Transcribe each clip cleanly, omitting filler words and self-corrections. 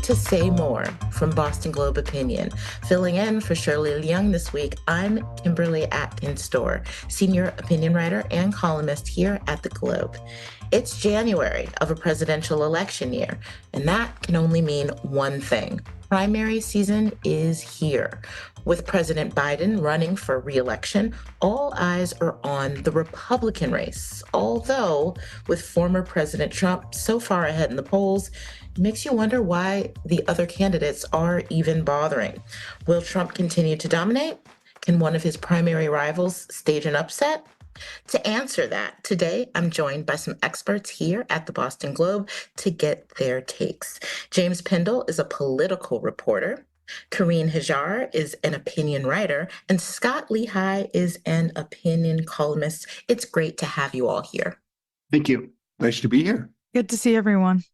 to Say More from Boston Globe Opinion. Filling in for Shirley Leung this week, I'm Kimberly Atkins Stohr, senior opinion writer and columnist here at the Globe. It's January of a presidential election year, and that can only mean one thing. Primary season is here. With President Biden running for re-election, all eyes are on the Republican race. Although, with former President Trump so far ahead in the polls, it makes you wonder why the other candidates are even bothering. Will Trump continue to dominate? Can one of his primary rivals stage an upset? To answer that, today I'm joined by some experts here at the Boston Globe to get their takes. James Pindell is a political reporter. Carine Hajjar is an opinion writer, and Scot Lehigh is an opinion columnist. It's great to have you all here. Thank you. Nice to be here. Good to see everyone.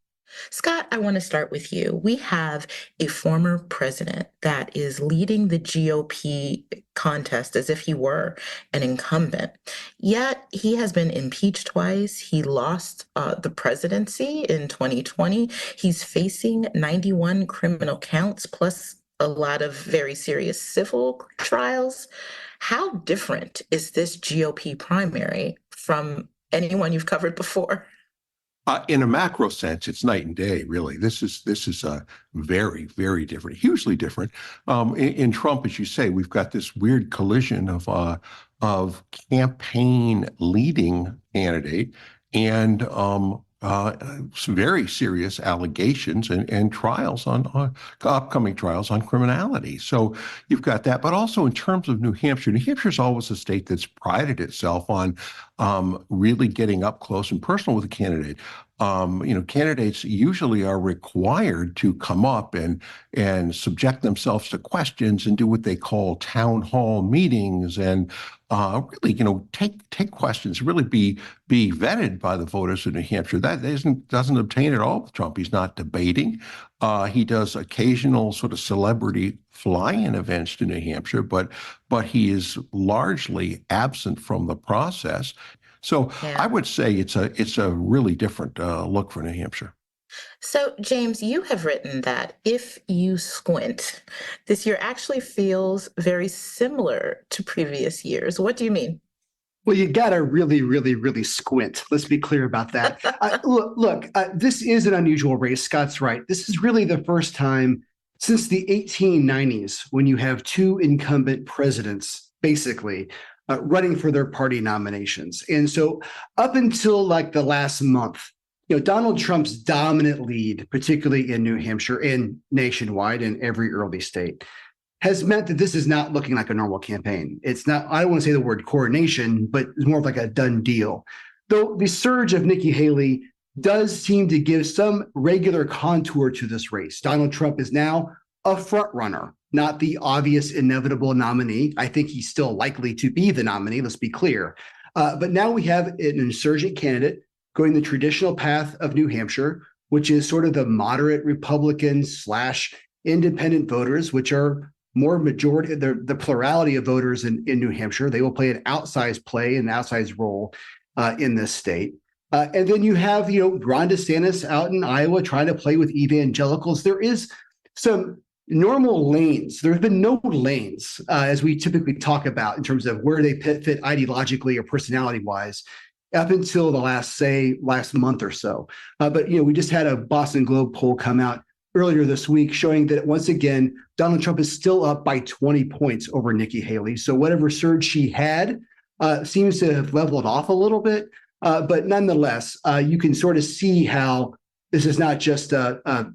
Scot, I want to start with you. We have a former president that is leading the GOP contest as if he were an incumbent. Yet he has been impeached twice. He lost the presidency in 2020. He's facing 91 criminal counts plus a lot of very serious civil trials. How different is this GOP primary from anyone you've covered before? In a macro sense, it's night and day, really. This is very, very different, hugely different. In Trump, as you say, we've got this weird collision of campaign leading candidate and some very serious allegations and trials on upcoming trials on criminality. So you've got that, but also in terms of New Hampshire is always a state that's prided itself on really getting up close and personal with a candidate. Candidates usually are required to come up and subject themselves to questions and do what they call town hall meetings and really, take questions, really be vetted by the voters of New Hampshire. That doesn't obtain at all with Trump. He's not debating. He does occasional sort of celebrity fly-in events to New Hampshire, but he is largely absent from the process. So yeah. I would say it's a really different look for New Hampshire. So, James, you have written that if you squint, this year actually feels very similar to previous years. What do you mean? Well, you got to really, really, really squint. Let's be clear about that. Look, this is an unusual race. Scott's right. This is really the first time since the 1890s when you have two incumbent presidents, basically, running for their party nominations. And so up until like the last month, Donald Trump's dominant lead, particularly in New Hampshire and nationwide in every early state, has meant that this is not looking like a normal campaign. It's not, I don't want to say the word coronation, but it's more of like a done deal. Though the surge of Nikki Haley does seem to give some regular contour to this race. Donald Trump is now a front runner, not the obvious inevitable nominee. I think he's still likely to be the nominee, let's be clear. But now we have an insurgent candidate going the traditional path of New Hampshire, which is sort of the moderate Republican / independent voters, which are more majority, the plurality of voters in New Hampshire. They will play an outsized role in this state. And then you have, Ron DeSantis out in Iowa trying to play with evangelicals. There is some normal lanes. There have been no lanes, as we typically talk about in terms of where they fit ideologically or personality-wise, up until the last month or so. But, we just had a Boston Globe poll come out earlier this week showing that once again, Donald Trump is still up by 20 points over Nikki Haley. So whatever surge she had seems to have leveled off a little bit. But nonetheless, you can sort of see how this is not just not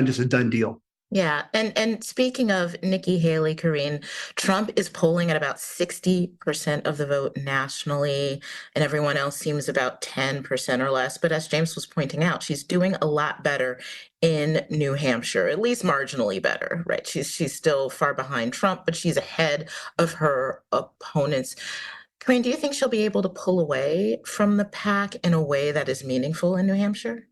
just a done deal. Yeah. And speaking of Nikki Haley, Carine, Trump is polling at about 60% of the vote nationally, and everyone else seems about 10% or less. But as James was pointing out, she's doing a lot better in New Hampshire, at least marginally better, right? She's still far behind Trump, but she's ahead of her opponents. Carine, do you think she'll be able to pull away from the pack in a way that is meaningful in New Hampshire?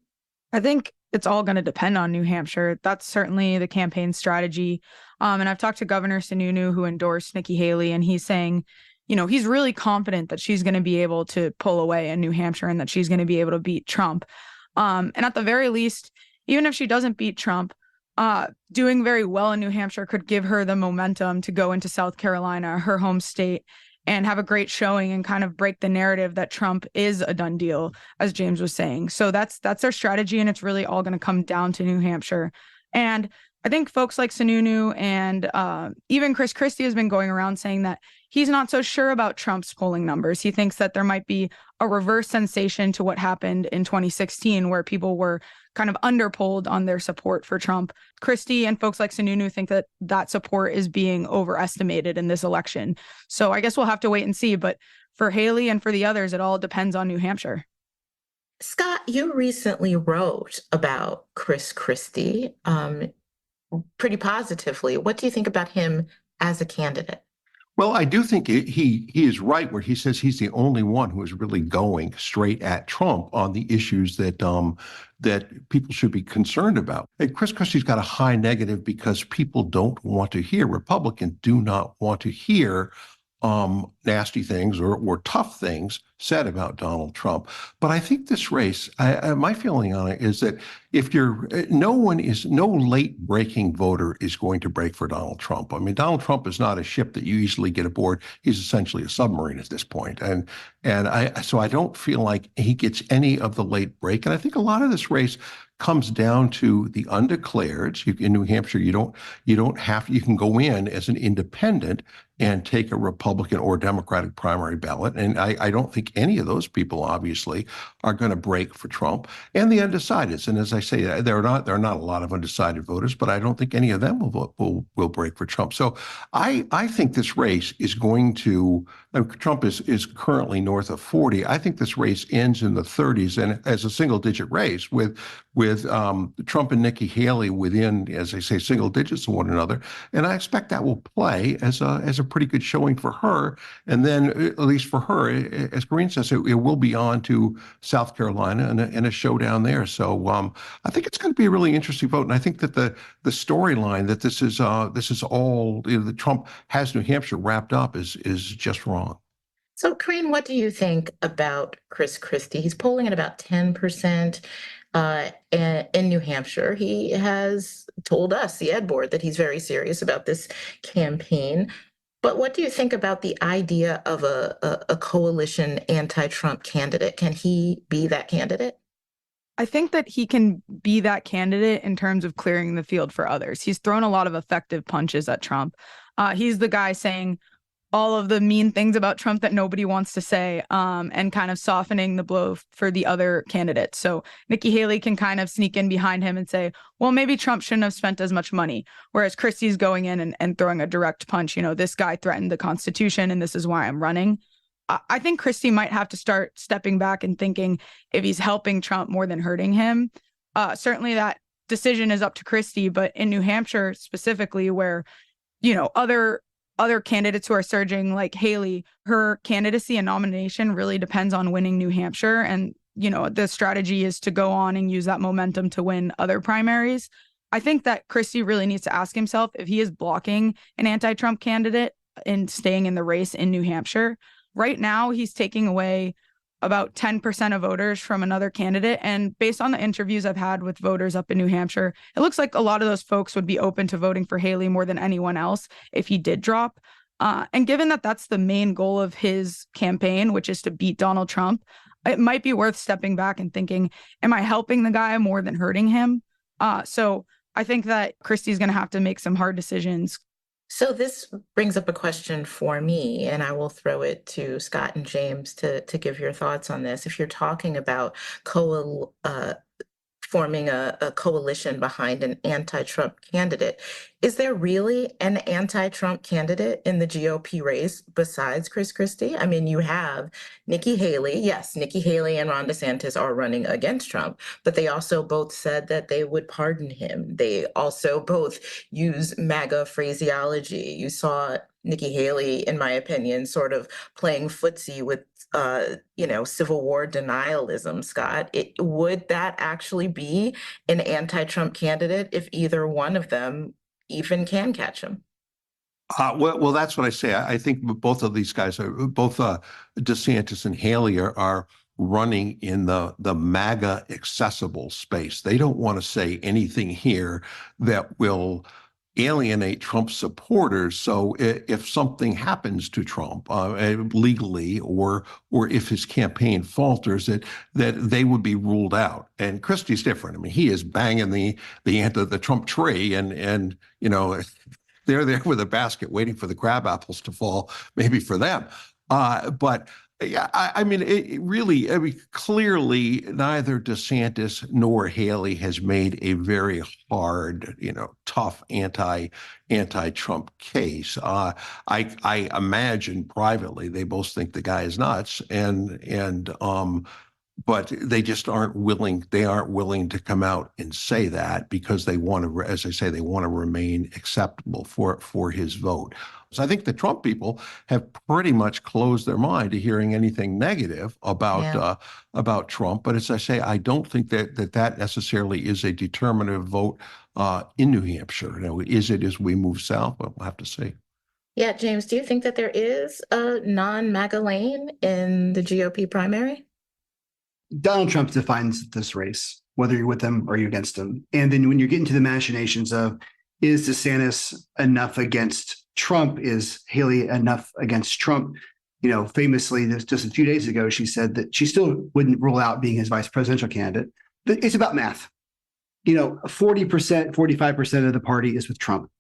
I think it's all going to depend on New Hampshire. That's certainly the campaign strategy. And I've talked to Governor Sununu, who endorsed Nikki Haley, and he's saying, he's really confident that she's going to be able to pull away in New Hampshire and that she's going to be able to beat Trump. And at the very least, even if she doesn't beat Trump, doing very well in New Hampshire could give her the momentum to go into South Carolina, her home state, and have a great showing and kind of break the narrative that Trump is a done deal, as James was saying. So that's their strategy, and it's really all going to come down to New Hampshire. And I think folks like Sununu and even Chris Christie has been going around saying that he's not so sure about Trump's polling numbers. He thinks that there might be a reverse sensation to what happened in 2016, where people were kind of underpolled on their support for Trump. Christie and folks like Sununu think that that support is being overestimated in this election. So I guess we'll have to wait and see. But for Haley and for the others, it all depends on New Hampshire. Scott, you recently wrote about Chris Christie pretty positively. What do you think about him as a candidate? Well, I do think he is right where he says he's the only one who is really going straight at Trump on the issues that that people should be concerned about. And Chris Christie's got a high negative because people don't want to hear, Republicans do not want to hear nasty things or tough things said about Donald Trump. But I think this race, my feeling on it is that if no late breaking voter is going to break for Donald Trump. I mean, Donald Trump is not a ship that you easily get aboard. He's essentially a submarine at this point. So I don't feel like he gets any of the late break. And I think a lot of this race comes down to the undeclareds. In New Hampshire, you can go in as an independent and take a Republican or Democratic primary ballot. And I don't think any of those people, obviously, are going to break for Trump. And the undecideds. And as I say, there are not a lot of undecided voters, but I don't think any of them will break for Trump. So I think this race is going to, Trump is currently north of 40. I think this race ends in the 30s and as a single digit race with Trump and Nikki Haley within, as I say, single digits of one another. And I expect that will play as a pretty good showing for her. And then, at least for her, as Carine says, it will be on to South Carolina and a showdown there. So I think it's going to be a really interesting vote. And I think that the storyline that this is all, that Trump has New Hampshire wrapped up is just wrong. So, Carine, what do you think about Chris Christie? He's polling at about 10%. In New Hampshire, he has told us, the Ed Board, that he's very serious about this campaign. But what do you think about the idea of a coalition anti-Trump candidate? Can he be that candidate? I think that he can be that candidate in terms of clearing the field for others. He's thrown a lot of effective punches at Trump. He's the guy saying all of the mean things about Trump that nobody wants to say, and kind of softening the blow for the other candidates. So Nikki Haley can kind of sneak in behind him and say, well, maybe Trump shouldn't have spent as much money. Whereas Christie's going in and throwing a direct punch. This guy threatened the Constitution and this is why I'm running. I think Christie might have to start stepping back and thinking if he's helping Trump more than hurting him. Certainly that decision is up to Christie, but in New Hampshire specifically, where, other candidates who are surging like Haley, her candidacy and nomination really depends on winning New Hampshire. And, the strategy is to go on and use that momentum to win other primaries. I think that Christie really needs to ask himself if he is blocking an anti-Trump candidate and staying in the race in New Hampshire. Right now, he's taking away about 10% of voters from another candidate. And based on the interviews I've had with voters up in New Hampshire, it looks like a lot of those folks would be open to voting for Haley more than anyone else if he did drop. And given that that's the main goal of his campaign, which is to beat Donald Trump, it might be worth stepping back and thinking, am I helping the guy more than hurting him? So I think that Christie's going to have to make some hard decisions. So this brings up a question for me, and I will throw it to Scott and James to give your thoughts on this. If you're talking about forming a coalition behind an anti-Trump candidate, is there really an anti-Trump candidate in the GOP race besides Chris Christie? I mean, you have Nikki Haley. Yes, Nikki Haley and Ron DeSantis are running against Trump, but they also both said that they would pardon him. They also both use MAGA phraseology. You saw Nikki Haley, in my opinion, sort of playing footsie with Civil War denialism, Scott. Would that actually be an anti-Trump candidate if either one of them even can catch him? Well, that's what I say. I think both of these guys both DeSantis and Haley are running in the MAGA accessible space. They don't want to say anything here that will alienate Trump supporters. So if something happens to Trump legally, or if his campaign falters, that they would be ruled out. And Christie's different. I mean, he is banging the Trump tree, and they're there with a basket waiting for the crab apples to fall, maybe for them. But yeah, I mean, clearly neither DeSantis nor Haley has made a very hard, tough anti-Trump case. I imagine privately they both think the guy is nuts, but they just aren't willing. They aren't willing to come out and say that because they want to, as I say, they want to remain acceptable for his vote. So I think the Trump people have pretty much closed their mind to hearing anything negative about Trump. But as I say, I don't think that necessarily is a determinative vote in New Hampshire. Is it as we move south? Well, we'll have to see. Yeah, James, do you think that there is a non-MAGA lane in the GOP primary? Donald Trump defines this race, whether you're with him or you're against him. And then when you get into the machinations of, is DeSantis enough against Trump? Is Haley enough against Trump? Famously, just a few days ago, she said that she still wouldn't rule out being his vice presidential candidate. But it's about math. 40%, 45% of the party is with Trump.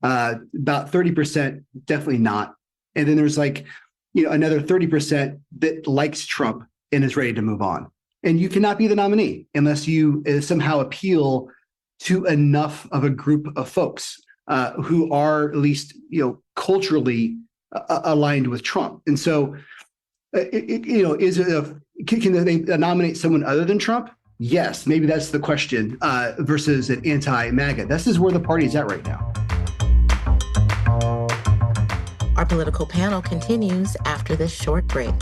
About 30% definitely not. And then there's another 30% that likes Trump and is ready to move on. And you cannot be the nominee unless you somehow appeal to enough of a group of folks who are at least, culturally aligned with Trump. And so, can they nominate someone other than Trump? Yes, maybe that's the question versus an anti-MAGA. This is where the party is at right now. Our political panel continues after this short break.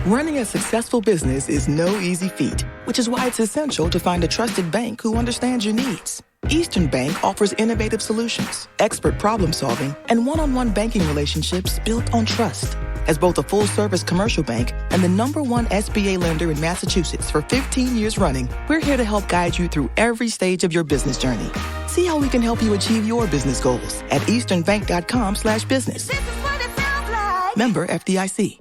Running a successful business is no easy feat, which is why it's essential to find a trusted bank who understands your needs. Eastern Bank offers innovative solutions, expert problem solving, and one-on-one banking relationships built on trust. As both a full-service commercial bank and the #1 SBA lender in Massachusetts for 15 years running, we're here to help guide you through every stage of your business journey. See how we can help you achieve your business goals at easternbank.com/business. This is what it sounds like. Member FDIC.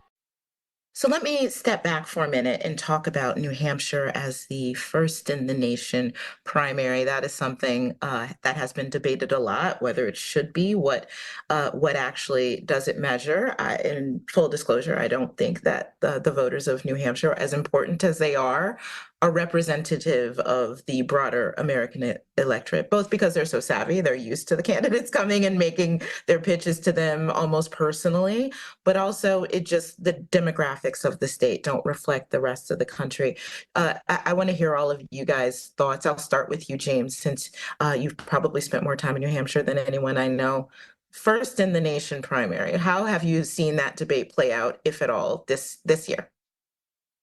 So let me step back for a minute and talk about New Hampshire as the first in the nation primary. That is something that has been debated a lot, whether it should be, what actually does it measure. In full disclosure, I don't think that the voters of New Hampshire, as important as they are representative of the broader American electorate, both because they're so savvy, they're used to the candidates coming and making their pitches to them almost personally, but also the demographics of the state don't reflect the rest of the country. I want to hear all of you guys' thoughts. I'll start with you, James, since you've probably spent more time in New Hampshire than anyone I know. First in the nation primary, how have you seen that debate play out, if at all, this year?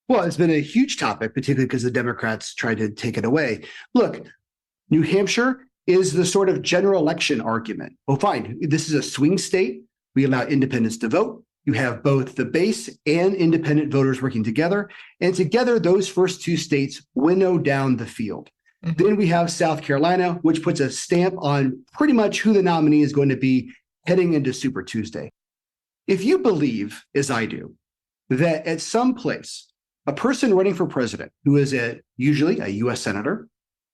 Well, it's been a huge topic, particularly because the Democrats tried to take it away. Look, New Hampshire is the sort of general election argument. Well, fine, this is a swing state. We allow independents to vote. You have both the base and independent voters working together. And together, those first two states winnow down the field. Mm-hmm. Then we have South Carolina, which puts a stamp on pretty much who the nominee is going to be heading into Super Tuesday. If you believe, as I do, that at some place, a person running for president who is usually a U.S. senator,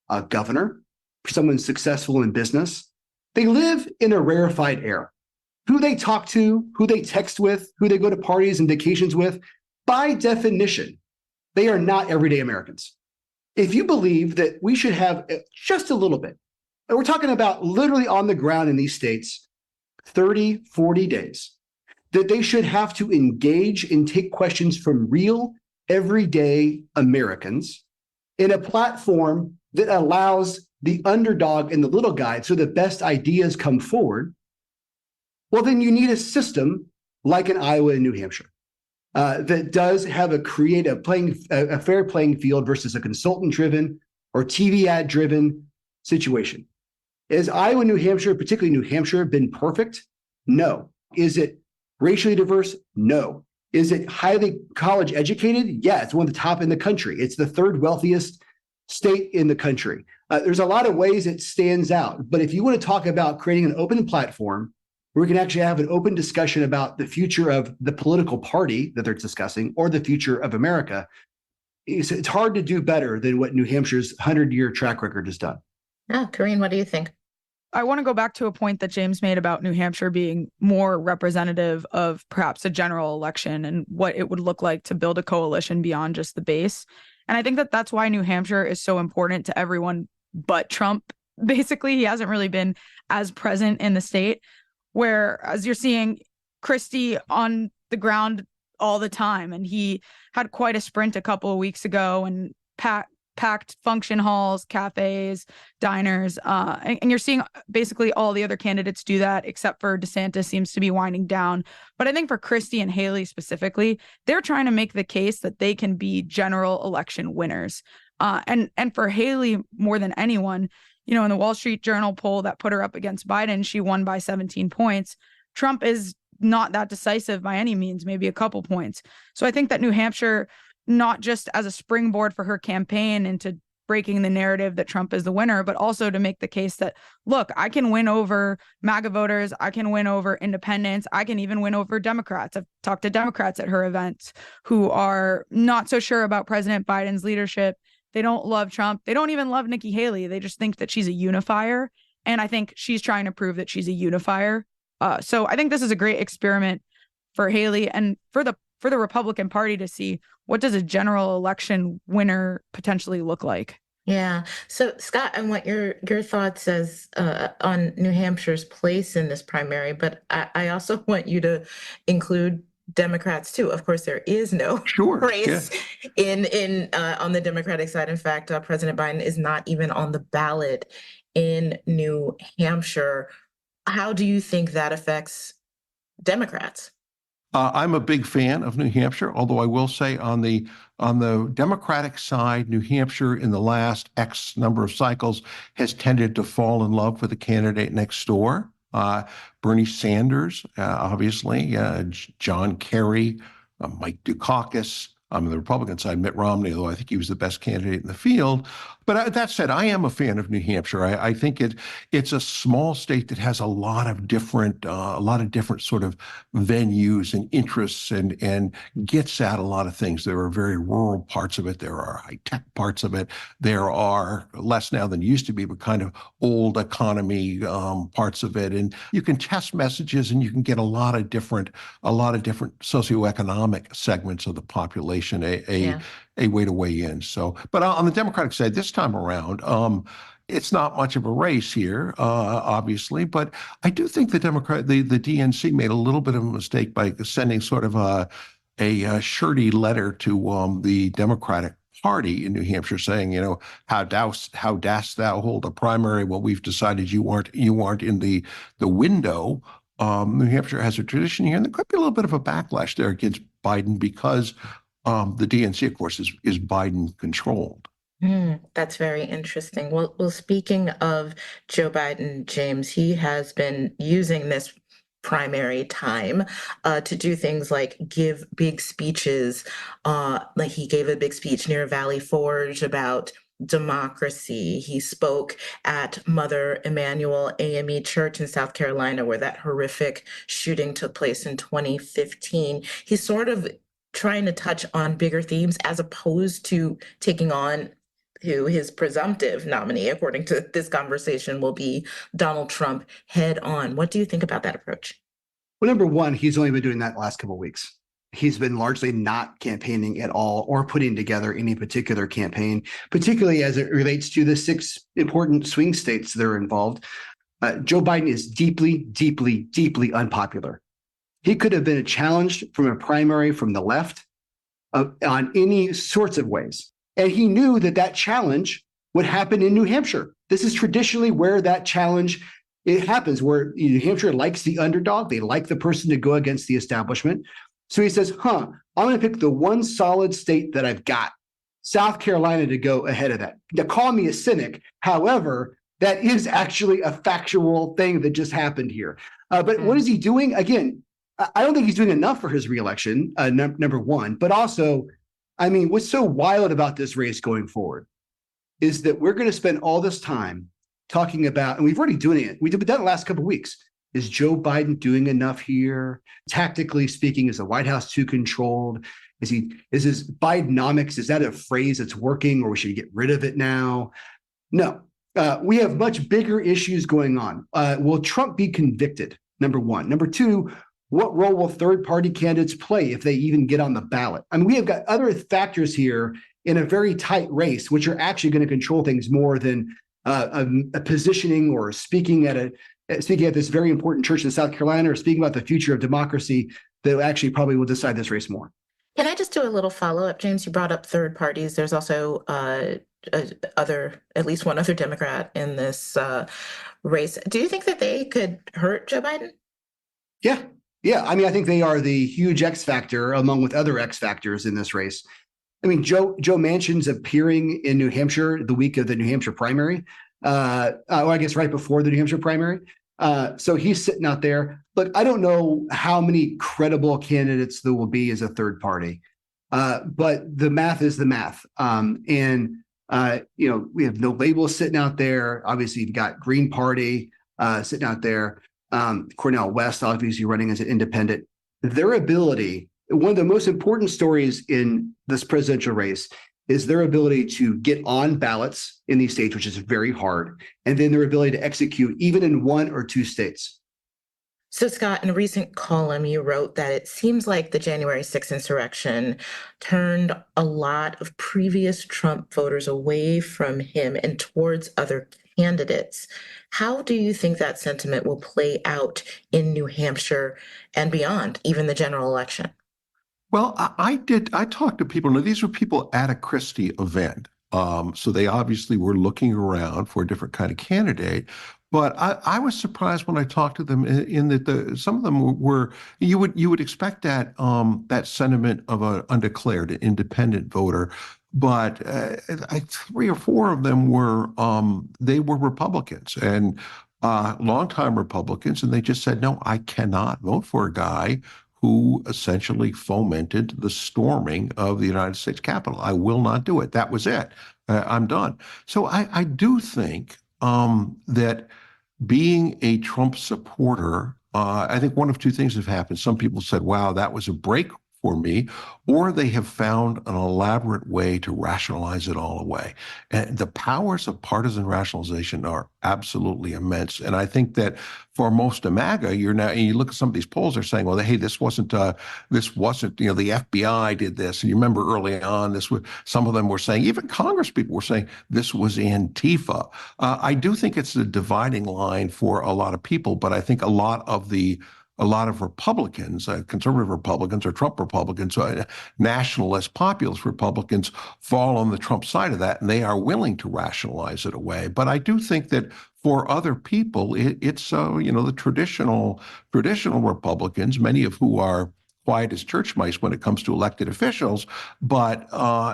a governor, someone successful in business, they live in a rarefied era. Who they talk to, who they text with, who they go to parties and vacations with, by definition, they are not everyday Americans. If you believe that we should have just a little bit, and we're talking about literally on the ground in these states, 30, 40 days, that they should have to engage and take questions from real everyday Americans in a platform that allows the underdog and the little guy so the best ideas come forward, well, then you need a system like in Iowa and New Hampshire that does have a fair playing field versus a consultant-driven or TV ad-driven situation. Is Iowa, New Hampshire, particularly New Hampshire, been perfect? No. Is it racially diverse? No. Is it highly college educated? Yeah, it's one of the top in the country. It's the third wealthiest state in the country. There's a lot of ways it stands out. But if you want to talk about creating an open platform where we can actually have an open discussion about the future of the political party that they're discussing or the future of America, it's hard to do better than what New Hampshire's 100-year track record has done. Carine, what do you think? I want to go back to a point that James made about New Hampshire being more representative of perhaps a general election and what it would look like to build a coalition beyond just the base. And I think that that's why New Hampshire is so important to everyone but Trump. Basically, he hasn't really been as present in the state, where as you're seeing Christie on the ground all the time. And he had quite a sprint a couple of weeks ago and packed function halls, cafes, diners. And you're seeing basically all the other candidates do that, except for DeSantis seems to be winding down. But I think for Christie and Haley specifically, they're trying to make the case that they can be general election winners. And for Haley, more than anyone, in the Wall Street Journal poll that put her up against Biden, she won by 17 points. Trump is not that decisive by any means, maybe a couple points. So I think that New Hampshire, not just as a springboard for her campaign into breaking the narrative that Trump is the winner, but also to make the case that, look, I can win over MAGA voters. I can win over independents. I can even win over Democrats. I've talked to Democrats at her events who are not so sure about President Biden's leadership. They don't love Trump. They don't even love Nikki Haley. They just think that she's a unifier. And I think she's trying to prove that she's a unifier. So I think this is a great experiment for Haley and for the Republican Party to see, what does a general election winner potentially look like? Yeah. So Scott, I want your thoughts on New Hampshire's place in this primary, but I also want you to include Democrats too. Of course, there is no race in on the Democratic side. In fact, President Biden is not even on the ballot in New Hampshire. How do you think that affects Democrats? I'm a big fan of New Hampshire, although I will say on the Democratic side, New Hampshire in the last X number of cycles has tended to fall in love with the candidate next door. Bernie Sanders, obviously, John Kerry, Mike Dukakis. On the Republican side, Mitt Romney, although I think he was the best candidate in the field. But that said, I am a fan of New Hampshire. I think it's a small state that has a lot of different sort of venues and interests and gets at a lot of things. There are very rural parts of it. There are high-tech parts of it. There are less now than used to be, but kind of old economy parts of it. And you can test messages and you can get a lot of different socioeconomic segments of the population. A way to weigh in. So, but on the Democratic side, this time around, it's not much of a race here, obviously. But I do think the DNC made a little bit of a mistake by sending sort of a shirty letter to the Democratic Party in New Hampshire, saying, how dast thou hold a primary? Well, we've decided you aren't in the window. New Hampshire has a tradition here, and there could be a little bit of a backlash there against Biden because the DNC, of course, is Biden controlled. That's very interesting. Well, speaking of Joe Biden, James, he has been using this primary time to do things like give big speeches. Like he gave a big speech near Valley Forge about democracy. He spoke at Mother Emanuel AME Church in South Carolina, where that horrific shooting took place in 2015. He's sort of trying to touch on bigger themes as opposed to taking on who his presumptive nominee, according to this conversation, will be Donald Trump head on. What do you think about that approach? Well, number one, he's only been doing that the last couple of weeks. He's been largely not campaigning at all or putting together any particular campaign, particularly as it relates to the 6 important swing states that are involved. Joe Biden is deeply, deeply, deeply unpopular. He could have been challenged from a primary from the left on any sorts of ways. And he knew that challenge would happen in New Hampshire. This is traditionally where that challenge it happens, where New Hampshire likes the underdog. They like the person to go against the establishment. So he says, I'm going to pick the one solid state that I've got, South Carolina, to go ahead of that. Now, call me a cynic. However, That is actually a factual thing that just happened here. But what is he doing? Again, I don't think he's doing enough for his reelection, number one. But also, I mean, what's so wild about this race going forward is that we're going to spend all this time talking about, and we've already doing it. We've done it the last couple of weeks. Is Joe Biden doing enough here? Tactically speaking, is the White House too controlled? Is his Bidenomics, is that a phrase that's working, or we should get rid of it now? No. We have much bigger issues going on. Will Trump be convicted? Number one. Number two, what role will third-party candidates play if they even get on the ballot? I mean, we have got other factors here in a very tight race, which are actually going to control things more than a positioning or speaking at this very important church in South Carolina, or speaking about the future of democracy that actually probably will decide this race more. Can I just do a little follow-up, James? You brought up third parties. There's also at least one other Democrat in this race. Do you think that they could hurt Joe Biden? Yeah. I mean, I think they are the huge X factor among with other X factors in this race. I mean, Joe Manchin's appearing in New Hampshire the week of the New Hampshire primary. I guess right before the New Hampshire primary. So he's sitting out there. Look, I don't know how many credible candidates there will be as a third party, but the math is the math. We have no labels sitting out there. Obviously, you've got Green Party sitting out there. Cornel West, obviously running as an independent. Their ability, one of the most important stories in this presidential race is their ability to get on ballots in these states, which is very hard, and then their ability to execute even in one or two states. So, Scott, in a recent column, you wrote that it seems like the January 6th insurrection turned a lot of previous Trump voters away from him and towards other candidates. How do you think that sentiment will play out in New Hampshire and beyond, even the general election? Well, I talked to people. Now, these were people at a Christie event. So they obviously were looking around for a different kind of candidate. But I was surprised when I talked to them in that some of them were, you would expect that sentiment of an undeclared independent voter. But 3 or 4 of them were Republicans and longtime Republicans. And they just said, no, I cannot vote for a guy who essentially fomented the storming of the United States Capitol. I will not do it. That was it. I'm done. So I do think that being a Trump supporter, I think one of two things have happened. Some people said, wow, that was a break for me, or they have found an elaborate way to rationalize it all away. And the powers of partisan rationalization are absolutely immense. And I think that for most of MAGA, you look at some of these polls, they're saying, well, hey, this wasn't, the FBI did this. And you remember early on, some of them were saying, even Congress people were saying this was Antifa. I do think it's a dividing line for a lot of people, but I think a lot of Republicans, conservative Republicans or Trump Republicans, nationalist, populist Republicans fall on the Trump side of that, and they are willing to rationalize it away. But I do think that for other people, it's the traditional Republicans, many of who are quiet as church mice when it comes to elected officials. But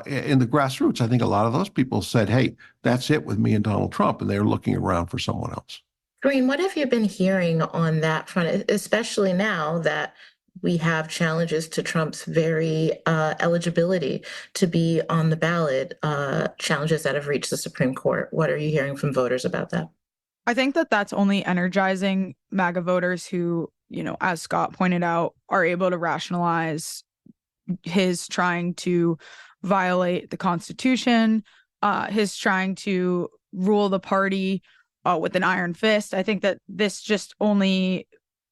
in the grassroots, I think a lot of those people said, hey, that's it with me and Donald Trump, and they're looking around for someone else. Carine, what have you been hearing on that front, especially now that we have challenges to Trump's very eligibility to be on the ballot, challenges that have reached the Supreme Court? What are you hearing from voters about that? I think that that's only energizing MAGA voters who, as Scott pointed out, are able to rationalize his trying to violate the Constitution, his trying to rule the party with an iron fist. I think that this just only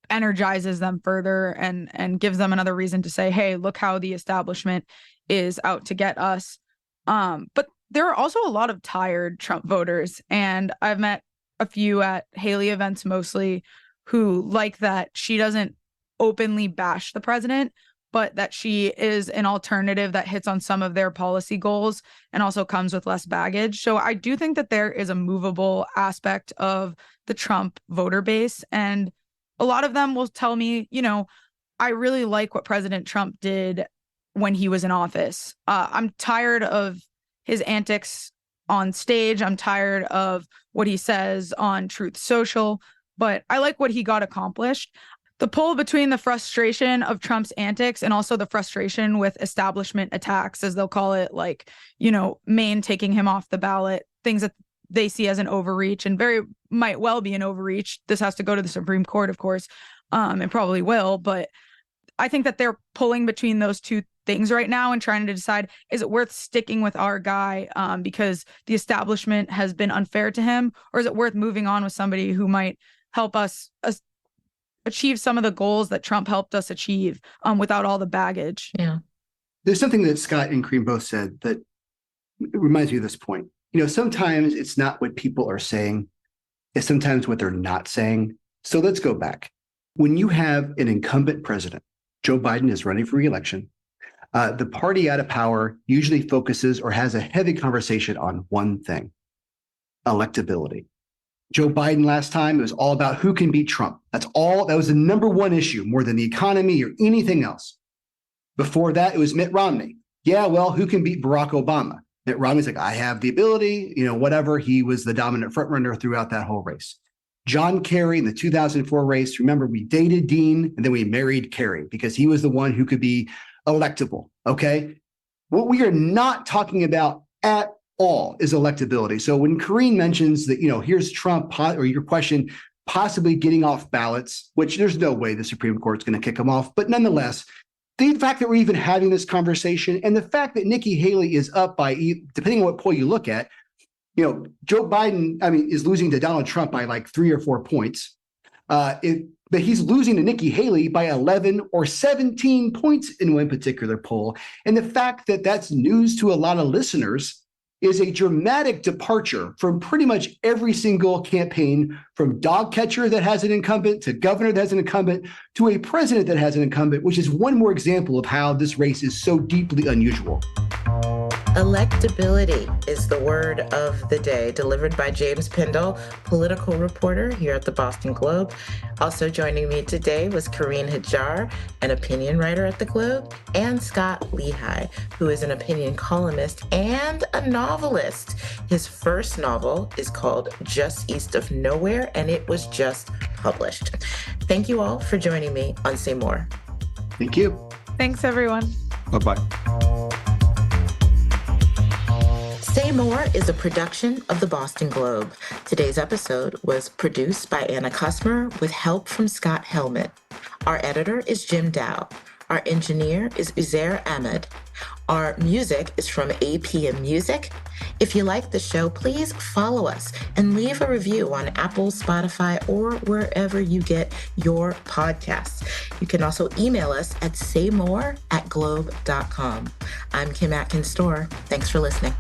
energizes them further and gives them another reason to say, hey, look how the establishment is out to get us. But there are also a lot of tired Trump voters, and I've met a few at Haley events mostly who like that she doesn't openly bash the president, but that she is an alternative that hits on some of their policy goals and also comes with less baggage. So I do think that there is a movable aspect of the Trump voter base. And a lot of them will tell me, I really like what President Trump did when he was in office. I'm tired of his antics on stage. I'm tired of what he says on Truth Social, but I like what he got accomplished. The pull between the frustration of Trump's antics and also the frustration with establishment attacks, as they'll call it, like, Maine taking him off the ballot, things that they see as an overreach and very might well be an overreach. This has to go to the Supreme Court, of course, and probably will. But I think that they're pulling between those two things right now and trying to decide, is it worth sticking with our guy because the establishment has been unfair to him, or is it worth moving on with somebody who might help us achieve some of the goals that Trump helped us achieve without all the baggage? Yeah. There's something that Scott and Carine both said that reminds me of this point. Sometimes it's not what people are saying, it's sometimes what they're not saying. So let's go back. When you have an incumbent president, Joe Biden is running for re-election, the party out of power usually focuses or has a heavy conversation on one thing: electability. Joe Biden last time, it was all about who can beat Trump. That was the number one issue, more than the economy or anything else. Before that, it was Mitt Romney. Yeah, well, who can beat Barack Obama? Mitt Romney's like, I have the ability, whatever. He was the dominant frontrunner throughout that whole race. John Kerry in the 2004 race, remember, we dated Dean and then we married Kerry because he was the one who could be electable, okay? What we are not talking about at all is electability. So when Carine mentions that, here's Trump, or your question, possibly getting off ballots, which there's no way the Supreme Court's going to kick him off. But nonetheless, the fact that we're even having this conversation and the fact that Nikki Haley is up by, depending on what poll you look at, Joe Biden, is losing to Donald Trump by like 3 or 4 points. But he's losing to Nikki Haley by 11 or 17 points in one particular poll. And the fact that that's news to a lot of listeners is a dramatic departure from pretty much every single campaign, from dog catcher that has an incumbent to governor that has an incumbent to a president that has an incumbent, which is one more example of how this race is so deeply unusual. Electability is the word of the day, delivered by James Pindell, political reporter here at the Boston Globe. Also joining me today was Carine Hajjar, an opinion writer at the Globe, and Scot Lehigh, who is an opinion columnist and a novelist. His first novel is called Just East of Nowhere, and it was just published. Thank you all for joining me on Say More. Thank you. Thanks, everyone. Bye-bye. Say More is a production of the Boston Globe. Today's episode was produced by Anna Kusmer with help from Scott Helmet. Our editor is Jim Dow. Our engineer is Uzair Ahmed. Our music is from APM Music. If you like the show, please follow us and leave a review on Apple, Spotify, or wherever you get your podcasts. You can also email us at saymore@globe.com. I'm Kim Atkins Stohr. Thanks for listening.